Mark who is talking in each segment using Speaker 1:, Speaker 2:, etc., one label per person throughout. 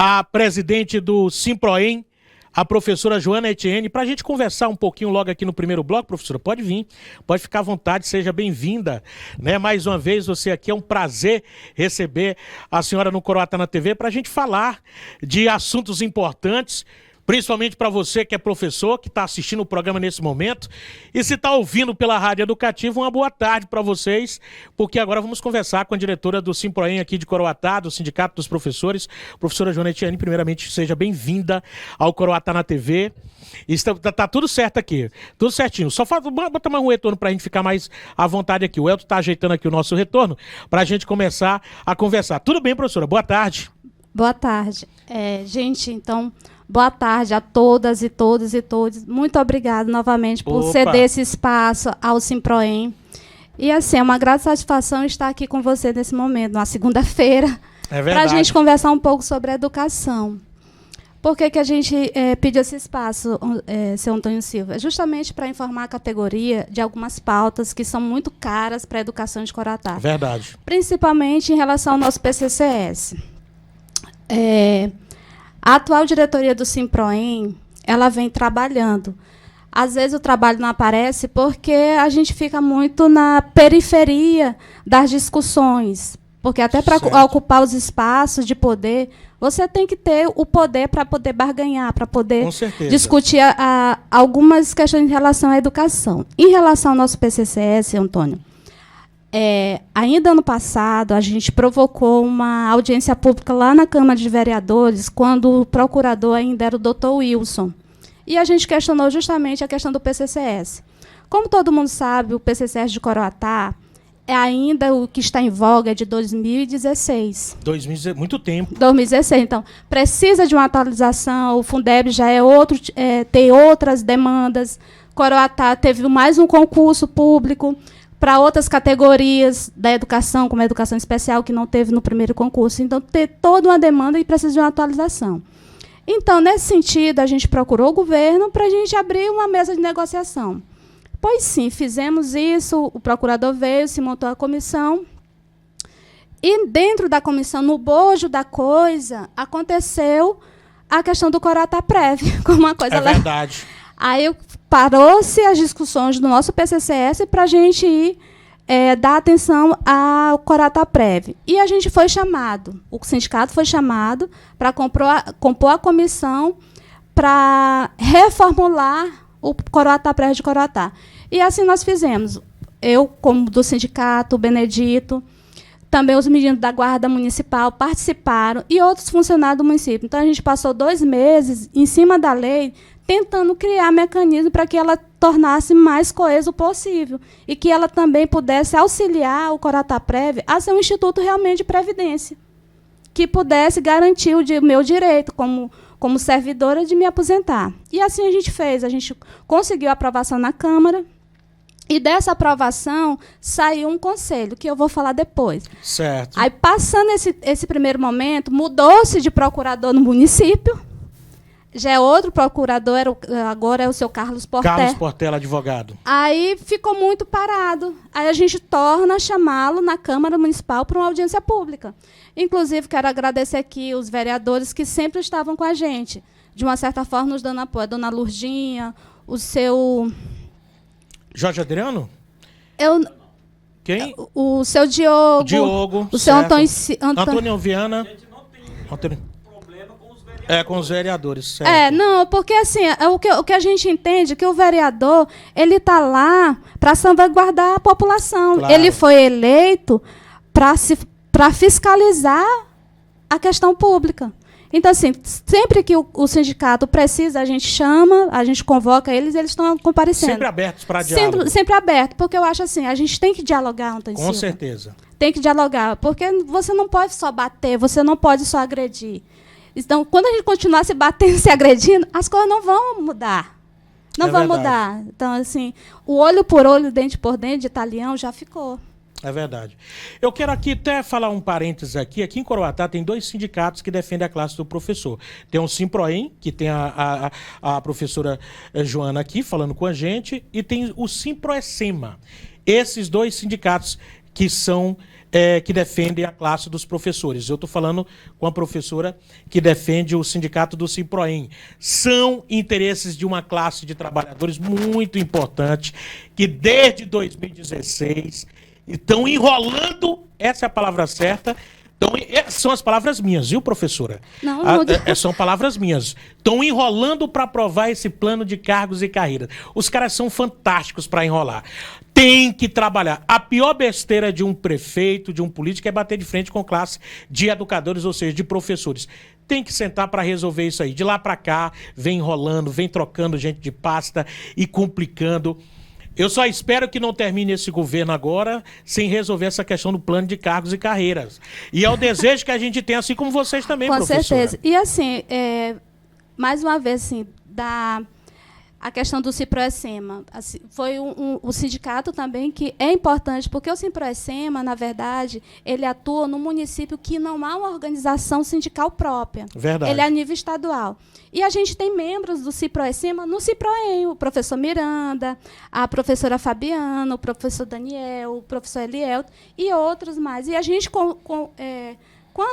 Speaker 1: a presidente do Simproem, a professora Joana Etienne, para a gente conversar um pouquinho logo aqui no primeiro bloco. Professora, pode vir, pode ficar à vontade, seja bem-vinda, né? Mais uma vez, você aqui, é um prazer receber a senhora no Coroatá na TV para a gente falar de assuntos importantes, principalmente para você que é professor, que está assistindo o programa nesse momento. E se está ouvindo pela Rádio Educativa, uma boa tarde para vocês, porque agora vamos conversar com a diretora do Simproem aqui de Coroatá, do Sindicato dos Professores, professora Joana Etienne. Primeiramente, seja bem-vinda ao Coroatá na TV. Tá tudo certo aqui, tudo certinho. Só bota mais um retorno para a gente ficar mais à vontade aqui. O Elton está ajeitando aqui o nosso retorno para a gente começar a conversar. Tudo bem, professora? Boa tarde.
Speaker 2: Boa tarde. Gente, então... Boa tarde a todas e todos e todos. Muito obrigada novamente por ceder esse espaço ao Simproem. E assim, é uma grande satisfação estar aqui com você nesse momento, na segunda-feira, para a gente conversar um pouco sobre a educação. Por que a gente pediu esse espaço, seu Antônio Silva? Justamente para informar a categoria de algumas pautas que são muito caras para a educação de Coroatá.
Speaker 1: Verdade.
Speaker 2: Principalmente em relação ao nosso PCCS. A atual diretoria do Simproem, ela vem trabalhando. Às vezes o trabalho não aparece porque a gente fica muito na periferia das discussões. Porque até para ocupar os espaços de poder, você tem que ter o poder para poder barganhar, para poder discutir algumas questões em relação à educação. Em relação ao nosso PCCS, Antônio, ainda ano passado, a gente provocou uma audiência pública lá na Câmara de Vereadores, quando o procurador ainda era o Dr. Wilson. E a gente questionou justamente a questão do PCCS. Como todo mundo sabe, o PCCS de Coroatá ainda o que está em voga é de 2016.
Speaker 1: Muito tempo.
Speaker 2: 2016. Então, precisa de uma atualização, o Fundeb já tem outras demandas. Coroatá teve mais um concurso público para outras categorias da educação, como a educação especial, que não teve no primeiro concurso. Então, tem toda uma demanda e precisa de uma atualização. Então, nesse sentido, a gente procurou o governo para a gente abrir uma mesa de negociação. Pois sim, fizemos isso, o procurador veio, se montou a comissão, e dentro da comissão, no bojo da coisa, aconteceu a questão do Coroatá Prev, como uma coisa...
Speaker 1: É verdade.
Speaker 2: Aí parou-se as discussões do nosso PCCS para a gente ir dar atenção ao Coroatá Prev. E a gente foi chamado, o sindicato foi chamado para compor a comissão para reformular o Coroatá Prev de Coroatá. E assim nós fizemos. Eu, como do sindicato, o Benedito, também os meninos da Guarda Municipal participaram e outros funcionários do município. Então, a gente passou 2 meses em cima da lei, tentando criar mecanismos para que ela tornasse mais coeso possível e que ela também pudesse auxiliar o Coroatá Prev a ser um instituto realmente de previdência, que pudesse garantir o meu direito como servidora de me aposentar. E assim a gente fez, a gente conseguiu a aprovação na Câmara, e dessa aprovação saiu um conselho, que eu vou falar depois.
Speaker 1: Certo.
Speaker 2: Aí, passando esse primeiro momento, mudou-se de procurador no município, já é outro procurador, agora é o seu Carlos Portela.
Speaker 1: Carlos Portela, advogado.
Speaker 2: Aí ficou muito parado. Aí a gente torna a chamá-lo na Câmara Municipal para uma audiência pública. Inclusive, quero agradecer aqui os vereadores que sempre estavam com a gente, de uma certa forma nos dando apoio. A dona Lurdinha, o seu...
Speaker 1: Jorge Adriano? Quem?
Speaker 2: O seu Diogo.
Speaker 1: Diogo.
Speaker 2: O seu
Speaker 1: Antônio Viana.
Speaker 3: A gente não tem problema com os vereadores.
Speaker 1: Com os vereadores, certo.
Speaker 2: Não, porque assim, o que a gente entende é que o vereador, ele está lá para salvaguardar a população.
Speaker 1: Claro.
Speaker 2: Ele foi eleito para fiscalizar a questão pública. Então, assim, sempre que o sindicato precisa, a gente chama, a gente convoca eles estão comparecendo.
Speaker 1: Sempre abertos para diálogo.
Speaker 2: Sempre aberto, porque eu acho assim, a gente tem que dialogar, Antônio Silva.
Speaker 1: Com certeza.
Speaker 2: Tem que dialogar, porque você não pode só bater, você não pode só agredir. Então, quando a gente continuar se batendo, se agredindo, as coisas não vão mudar. Não vão mudar. Então, assim, o olho por olho, dente por dente, de italiano, já ficou.
Speaker 1: É verdade. Eu quero aqui até falar um parênteses aqui. Aqui em Coroatá tem 2 sindicatos que defendem a classe do professor. Tem o Simproem, que tem a professora Joana aqui falando com a gente, e tem o Simproecema. Esses 2 sindicatos que defendem a classe dos professores. Eu estou falando com a professora que defende o sindicato do Simproem. São interesses de uma classe de trabalhadores muito importante, que desde 2016 estão enrolando, essa é a palavra certa. Então, são as palavras minhas, viu, professora?
Speaker 2: Não.
Speaker 1: São palavras minhas. Estão enrolando para aprovar esse plano de cargos e carreiras. Os caras são fantásticos para enrolar. Tem que trabalhar. A pior besteira de um prefeito, de um político, é bater de frente com classe de educadores, ou seja, de professores. Tem que sentar para resolver isso aí. De lá para cá, vem enrolando, vem trocando gente de pasta e complicando. Eu só espero que não termine esse governo agora sem resolver essa questão do plano de cargos e carreiras. E é o desejo que a gente tem, assim como vocês também,
Speaker 2: Com
Speaker 1: professora.
Speaker 2: certeza. E assim, mais uma vez, assim, a questão do Ciproecema. Assim, foi o sindicato também que é importante, porque o Ciproecema, na verdade, ele atua no município que não há uma organização sindical própria.
Speaker 1: Verdade.
Speaker 2: Ele é a nível estadual. E a gente tem membros do Ciproecema no Ciproem, o professor Miranda, a professora Fabiana, o professor Daniel, o professor Eliel e outros mais. E a gente, quando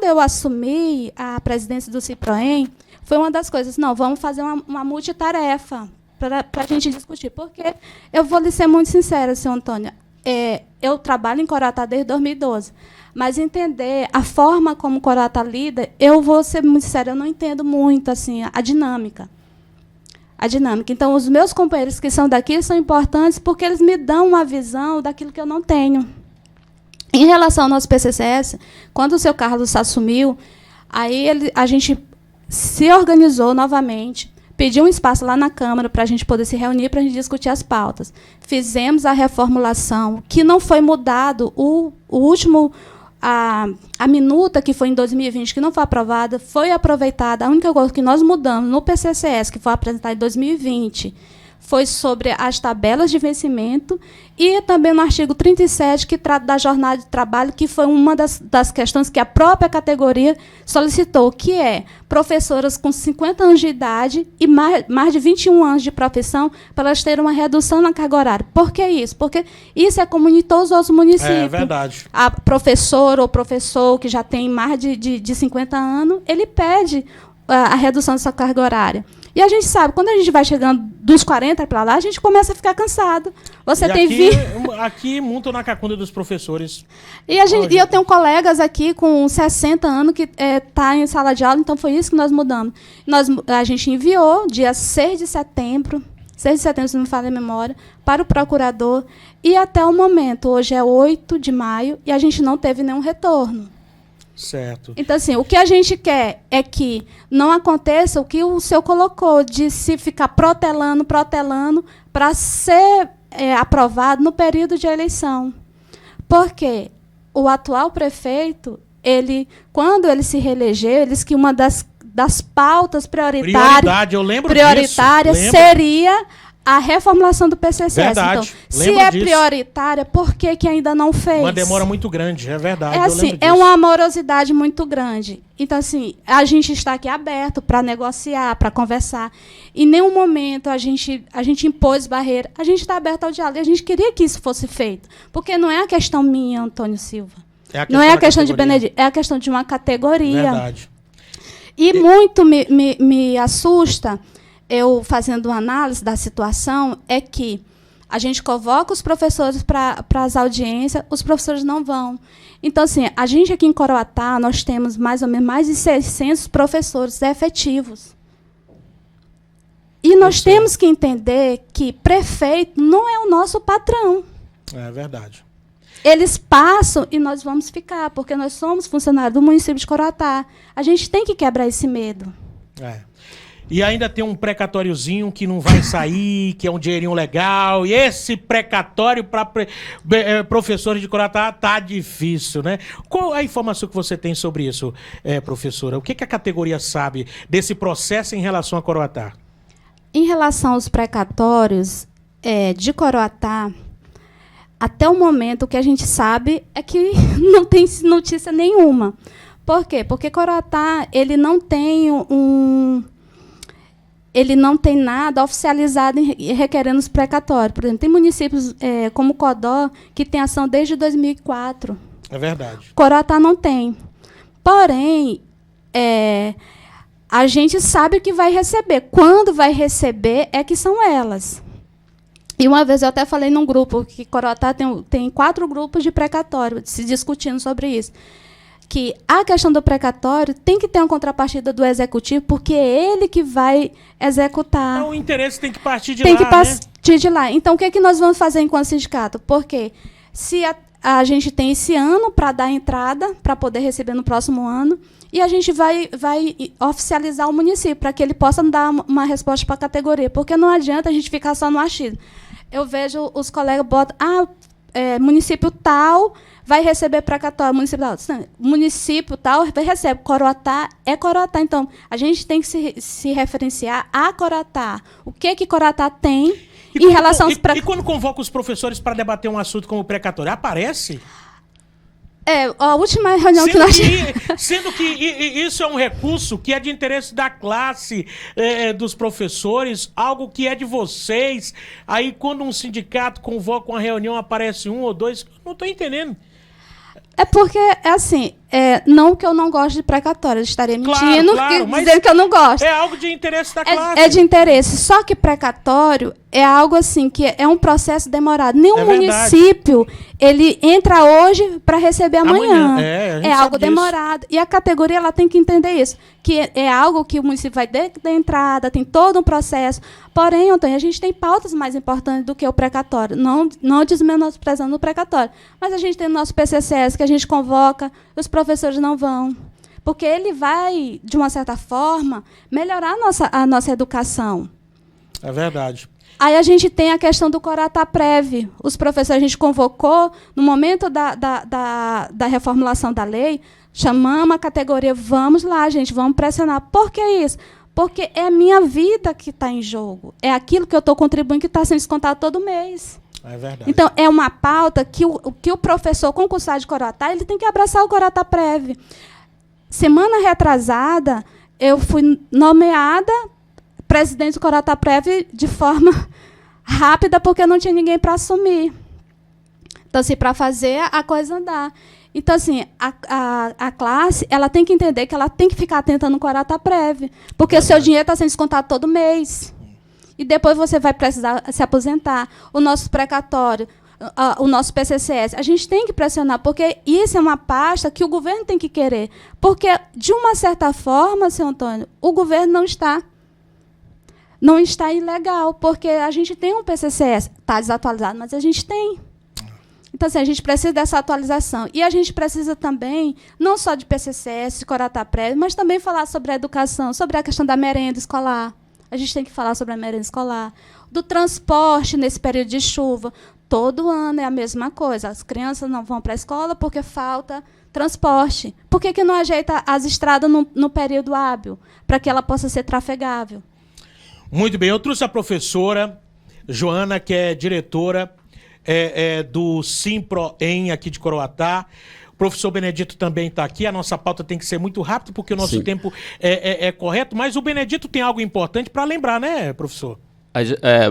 Speaker 2: eu assumi a presidência do Ciproem, foi uma das coisas, não, vamos fazer uma multitarefa para a gente discutir. Porque eu vou lhe ser muito sincera, senhor Antônio, eu trabalho em Coroatá desde 2012, mas entender a forma como Coroatá lida, eu vou ser muito sincera, eu não entendo muito assim, a dinâmica. Então, os meus companheiros que são daqui são importantes porque eles me dão uma visão daquilo que eu não tenho. Em relação ao nosso PCCS, quando o seu Carlos assumiu, aí a gente se organizou novamente, pediu um espaço lá na Câmara para a gente poder se reunir, para a gente discutir as pautas. Fizemos a reformulação, que não foi mudado, a minuta que foi em 2020, que não foi aprovada, foi aproveitada. A única coisa que nós mudamos no PCCS, que foi apresentado em 2020, foi sobre as tabelas de vencimento e também no artigo 37, que trata da jornada de trabalho, que foi uma das questões que a própria categoria solicitou, que é professoras com 50 anos de idade e mais de 21 anos de profissão, para elas terem uma redução na carga horária. Por que isso? Porque isso é comum em todos os outros municípios.
Speaker 1: É verdade.
Speaker 2: A professora ou professor que já tem mais de 50 anos, ele pede a redução dessa carga horária. E a gente sabe, quando a gente vai chegando dos 40 para lá, a gente começa a ficar cansado. Você tem
Speaker 1: aqui muito na cacunda dos professores.
Speaker 2: E eu tenho colegas aqui com 60 anos que tá em sala de aula, então foi isso que nós mudamos. A gente enviou, dia 6 de setembro, se não me falha a memória, para o procurador, e até o momento, hoje é 8 de maio, e a gente não teve nenhum retorno.
Speaker 1: Certo.
Speaker 2: Então, assim, o que a gente quer é que não aconteça o que o senhor colocou, de se ficar protelando, para ser aprovado no período de eleição. Porque o atual prefeito, quando ele se reelegeu, ele disse que uma das pautas prioritárias seria a reformulação do PCCS.
Speaker 1: Verdade.
Speaker 2: Então, se é prioritária, por que ainda não fez?
Speaker 1: Uma demora muito grande, é verdade.
Speaker 2: É uma amorosidade muito grande. Então, assim, a gente está aqui aberto para negociar, para conversar. Em nenhum momento a gente impôs barreira. A gente está aberto ao diálogo. E a gente queria que isso fosse feito. Porque não é a questão minha, Antônio Silva. Não é a questão de Benedito. É a questão de uma categoria.
Speaker 1: Verdade.
Speaker 2: E muito me assusta, eu fazendo uma análise da situação, é que a gente convoca os professores para as audiências, os professores não vão. Então, assim, a gente aqui em Coroatá, nós temos mais ou menos mais de 600 professores efetivos. E nós temos que entender que prefeito não é o nosso patrão.
Speaker 1: É verdade.
Speaker 2: Eles passam e nós vamos ficar, porque nós somos funcionários do município de Coroatá. A gente tem que quebrar esse medo.
Speaker 1: E ainda tem um precatóriozinho que não vai sair, que é um dinheirinho legal. E esse precatório para professores de Coroatá tá difícil, né? Qual a informação que você tem sobre isso, professora? O que a categoria sabe desse processo em relação a Coroatá?
Speaker 2: Em relação aos precatórios de Coroatá, até o momento o que a gente sabe é que não tem notícia nenhuma. Por quê? Porque Coroatá ele não tem ele não tem nada oficializado e requerendo os precatórios. Por exemplo, tem municípios como Codó que tem ação desde 2004.
Speaker 1: É verdade.
Speaker 2: Coroatá não tem. Porém, a gente sabe o que vai receber. Quando vai receber é que são elas. E uma vez eu até falei num grupo que Coroatá tem 4 grupos de precatório, se discutindo sobre isso. Que a questão do precatório tem que ter uma contrapartida do executivo, porque é ele que vai executar.
Speaker 1: Então o interesse tem que partir de
Speaker 2: tem
Speaker 1: lá,
Speaker 2: que partir de lá. Então, o que nós vamos fazer enquanto sindicato? Porque se a gente tem esse ano para dar entrada, para poder receber no próximo ano, e a gente vai oficializar o município, para que ele possa dar uma resposta para a categoria. Porque não adianta a gente ficar só no achismo. Eu vejo os colegas botam, município tal vai receber precatório, município tal vai receber, Coroatá é Coroatá. Então, a gente tem que se referenciar a Coroatá. O que Coroatá tem em relação aos precatórios.
Speaker 1: E quando convoca os professores para debater um assunto como precatório, aparece?
Speaker 2: A última reunião que nós
Speaker 1: Sendo que isso é um recurso que é de interesse da classe, dos professores, algo que é de vocês. Aí, quando um sindicato convoca uma reunião, aparece 1 ou 2, não estou entendendo.
Speaker 2: É porque, assim, não que eu não gosto de precatório, eu estaria mentindo, dizendo que eu não gosto.
Speaker 1: É algo de interesse da classe.
Speaker 2: É de interesse, só que precatório é algo assim, que é um processo demorado. Nenhum município, ele entra hoje para receber amanhã.
Speaker 1: É
Speaker 2: algo demorado. E a categoria ela tem que entender isso, que é algo que o município vai ter da entrada, tem todo um processo. Porém, Antônio, a gente tem pautas mais importantes do que o precatório. Não desmenosprezando o precatório. Mas a gente tem o nosso PCCS, que a gente convoca, os professores não vão. Porque ele vai, de uma certa forma, melhorar a nossa educação.
Speaker 1: É verdade.
Speaker 2: Aí a gente tem a questão do Coroatá Prev. Os professores, a gente convocou, no momento da reformulação da lei, chamamos a categoria, vamos lá, gente, vamos pressionar. Por que isso? Porque é a minha vida que está em jogo. É aquilo que eu estou contribuindo que está sendo descontado todo mês.
Speaker 1: É verdade.
Speaker 2: Então, é uma pauta que o professor concursado de Coroatá, ele tem que abraçar o Coroatá Prev. Semana retrasada, eu fui nomeada presidente do Coroatá Prev de forma rápida, porque não tinha ninguém para assumir. Então, assim, para fazer a coisa andar. Então, assim, a classe ela tem que entender que ela tem que ficar atenta no Coroatá Prev, porque o seu dinheiro está sendo descontado todo mês. E depois você vai precisar se aposentar. O nosso precatório, o nosso PCCS, a gente tem que pressionar, porque isso é uma pasta que o governo tem que querer. Porque, de uma certa forma, senhor Antônio, o governo não está ilegal, porque a gente tem um PCCS, está desatualizado, mas a gente tem. Então, assim, a gente precisa dessa atualização. E a gente precisa também, não só de PCCS, de Coroatá Prev, mas também falar sobre a educação, sobre a questão da merenda escolar. A gente tem que falar sobre a merenda escolar. Do transporte nesse período de chuva. Todo ano é a mesma coisa. As crianças não vão para a escola porque falta transporte. Por que não ajeita as estradas no período hábil? Para que ela possa ser trafegável.
Speaker 1: Muito bem. Eu trouxe a professora Joana, que é diretora do Simproem aqui de Coroatá. O professor Benedito também está aqui. A nossa pauta tem que ser muito rápida, porque o nosso tempo é correto. Mas o Benedito tem algo importante para lembrar, né, professor?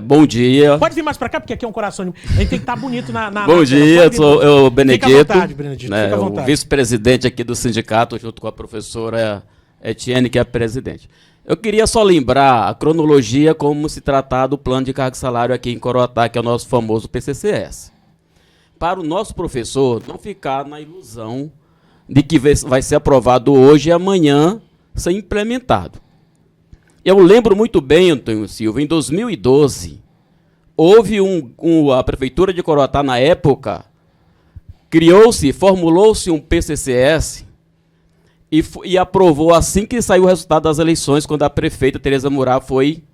Speaker 4: Bom dia.
Speaker 1: Pode vir mais para cá, porque aqui é um coração. A gente tem que estar bonito na
Speaker 4: Bom dia, eu sou o Benedito. Fica
Speaker 1: à vontade, Benedito. Fica à vontade.
Speaker 4: O vice-presidente aqui do sindicato, junto com a professora Etienne, que é a presidente. Eu queria só lembrar a cronologia como se tratar do plano de cargo e salário aqui em Coroatá, que é o nosso famoso PCCS. Para o nosso professor não ficar na ilusão de que vai ser aprovado hoje e amanhã ser implementado. Eu lembro muito bem, Antônio Silva, em 2012, houve a Prefeitura de Coroatá, na época, formulou-se um PCCS e aprovou assim que saiu o resultado das eleições, quando a prefeita Tereza Murá foi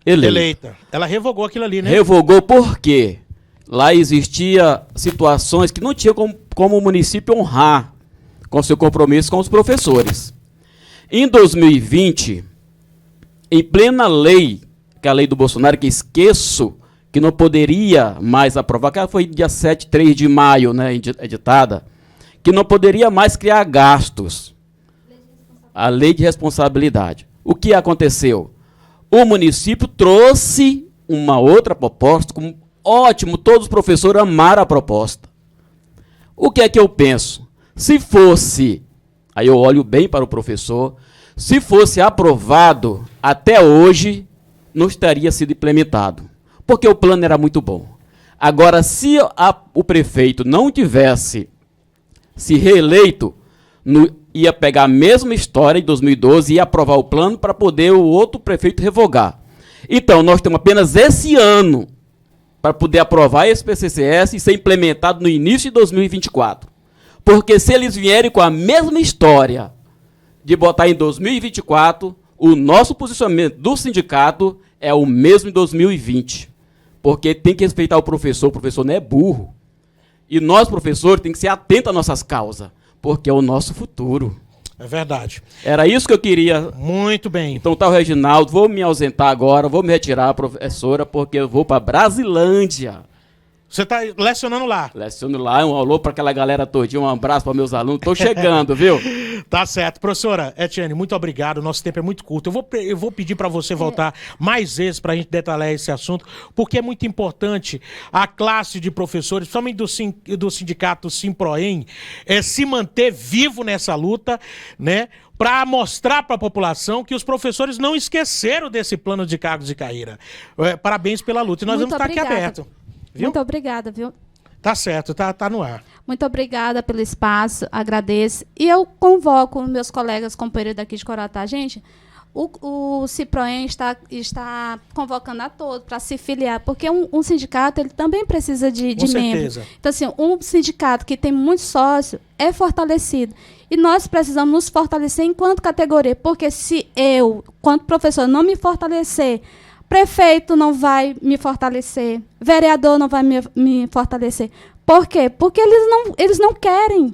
Speaker 4: eleita.
Speaker 1: Ela revogou aquilo ali, né?
Speaker 4: Revogou por quê? Lá existia situações que não tinha como o município honrar com seu compromisso com os professores. Em 2020, em plena lei, que é a lei do Bolsonaro, que esqueço que não poderia mais aprovar, que ela foi dia 3 de maio, né, editada, que não poderia mais criar gastos. A lei de responsabilidade. O que aconteceu? o município trouxe uma outra proposta, como ótimo, todos os professores amaram a proposta. O que é que eu penso? Se fosse, aí eu olho bem para o professor, se fosse aprovado, até hoje não estaria sido implementado, porque o plano era muito bom. Agora, se o prefeito não tivesse se reeleito, ia pegar a mesma história em 2012 e ia aprovar o plano para poder o outro prefeito revogar. Então, nós temos apenas esse ano para poder aprovar esse PCCS e ser implementado no início de 2024. Porque se eles vierem com a mesma história de botar em 2024, o nosso posicionamento do sindicato é o mesmo em 2020. Porque tem que respeitar o professor não é burro. E nós, professores, tem que ser atentos às nossas causas, porque é o nosso futuro.
Speaker 1: É verdade.
Speaker 4: Era isso que eu queria.
Speaker 1: Muito bem.
Speaker 4: Então tá o Reginaldo, vou me ausentar agora, vou me retirar, professora, porque eu vou para Brasilândia.
Speaker 1: Você está lecionando lá?
Speaker 4: Leciono lá, um alô para aquela galera todinha, um abraço para meus alunos, tô chegando, viu?
Speaker 1: Tá certo. Professora Etienne, muito obrigado, o nosso tempo é muito curto. Eu vou pedir para você voltar mais vezes para a gente detalhar esse assunto, porque é muito importante a classe de professores, principalmente do sindicato Simproem, se manter vivo nessa luta, né? Para mostrar para a população que os professores não esqueceram desse plano de cargos de carreira. Parabéns pela luta. E nós vamos estar aqui aberto. Viu?
Speaker 2: Muito obrigada, viu?
Speaker 1: Tá certo, tá no ar.
Speaker 2: Muito obrigada pelo espaço, agradeço. E eu convoco meus colegas, companheiros daqui de Coroatá. Gente, o Ciproem está convocando a todos para se filiar, porque um sindicato ele também precisa de membros. Então, assim, um sindicato que tem muitos sócios é fortalecido. E nós precisamos nos fortalecer enquanto categoria, porque se eu, quanto professor, não me fortalecer, prefeito não vai me fortalecer, vereador não vai me fortalecer. Por quê? Porque eles não querem.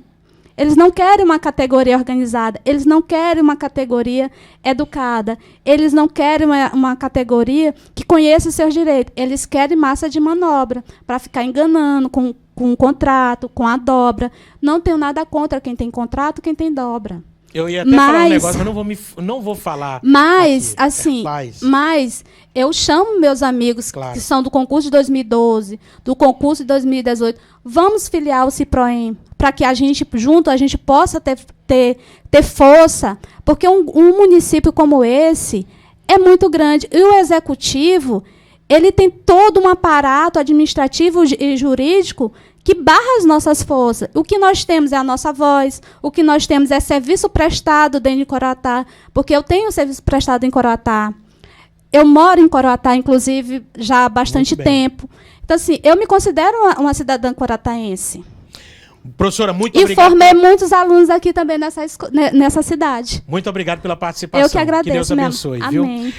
Speaker 2: Eles não querem uma categoria organizada, eles não querem uma categoria educada, eles não querem uma categoria que conheça os seus direitos. Eles querem massa de manobra para ficar enganando com o contrato, com a dobra. Não tenho nada contra quem tem contrato, quem tem dobra.
Speaker 1: Eu ia até falar um negócio, mas não vou falar.
Speaker 2: Mas, assim, mas eu chamo meus amigos que são do concurso de 2012, do concurso de 2018, vamos filiar o Ciproem, para que a gente, junto, a gente possa ter força, porque um município como esse é muito grande. E o executivo, ele tem todo um aparato administrativo e jurídico que barra as nossas forças. O que nós temos é a nossa voz, o que nós temos é serviço prestado dentro de Coroatá, porque eu tenho serviço prestado em Coroatá. Eu moro em Coroatá, inclusive, já há bastante tempo. Então, assim, eu me considero uma cidadã coroataense.
Speaker 1: Professora, muito obrigado.
Speaker 2: E formei muitos alunos aqui também nessa cidade.
Speaker 1: Muito obrigado pela participação.
Speaker 2: Eu que agradeço.
Speaker 1: Que Deus abençoe, viu?
Speaker 2: Amém.